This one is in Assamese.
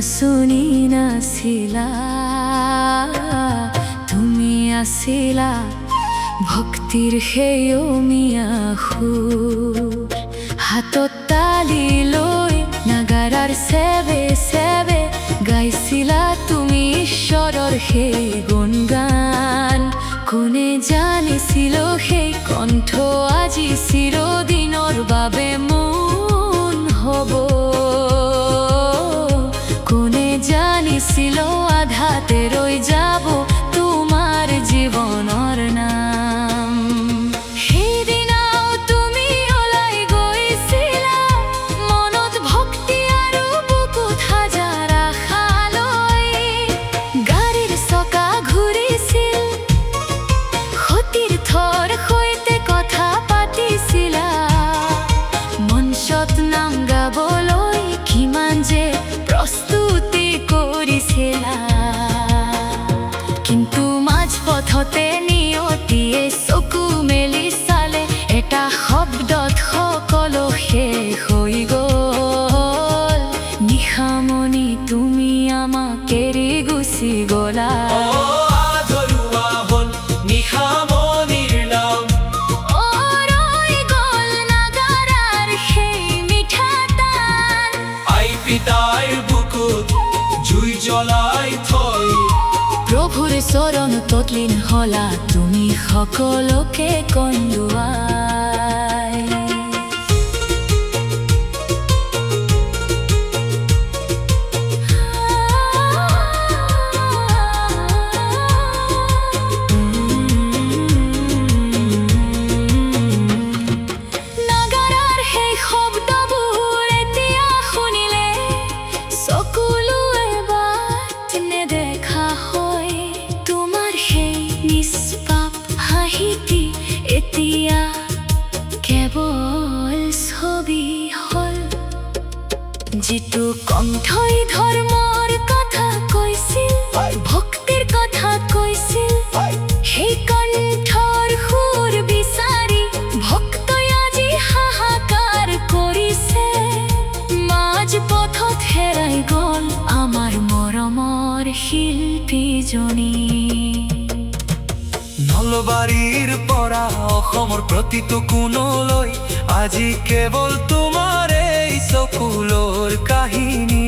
নাচনি নাছিলা, তুমি আছিলা ভক্তিৰ সেই অমিয়া সুৰ। হাতত তালি লৈ নাগাৰাৰ চেবে চেবে গাইছিলা তুমি ঈশ্বৰৰ সেই গুণগান। কোনে জানিছিল সেই কণ্ঠ আজি চিৰদিনৰ বাবে মোন হ'ব। কোনে জানিছিল আধাতে ৰৈ যাব তোমাৰ জীৱনৰ নাম। সেইদিনাও তুমি ওলাই গৈছিলা মনত ভক্তি আৰু বুকুত হাজাৰ আশা লৈ। গাড়ীৰ চকা ঘূৰিছিল, সতীৰ্থৰ সৈতে কথা পাতিছিলা। মঞ্চত নাম গাবলৈ কিমান যে প্ৰস্তুতি কৰিছিলা, কিন্তু মাজপথতে নিয়তিয়ে চকু মেলি চালে, এটা শব্দত সকলো শেষ হৈ গ'ল। নিশামণি তুমি আমাক এৰি গুচি গ'লা। প্ৰভুৰ চৰণত লীন হলা তুমি সকলোকে কন্দুৱাই। নাগাৰাৰ সেই শব্দবোৰ এতিয়া শুনিলে চকুলো এবাৰ নেদেখা হয়। তোমাৰ সেই নিষ্পাপ হাঁহিটি এতিয়া কেৱল ছবি হ'ল। যিটো কণ্ঠই ধৰ্মৰ কথা কৈছিল, ভক্তিৰ কথা কৈছিল, সেই কণ্ঠৰ সুৰ বিচাৰি ভক্তই আজি হাহাকাৰ কৰিছে। মাজ পথত হেৰাই গ'ল আমাৰ মৰমৰ শিল্পীজনী। নলবাৰীৰ পৰা অসমৰ প্ৰতিটো কোণলৈ আজি কেৱল তোমাৰ এই চকুলৰ কাহিনী।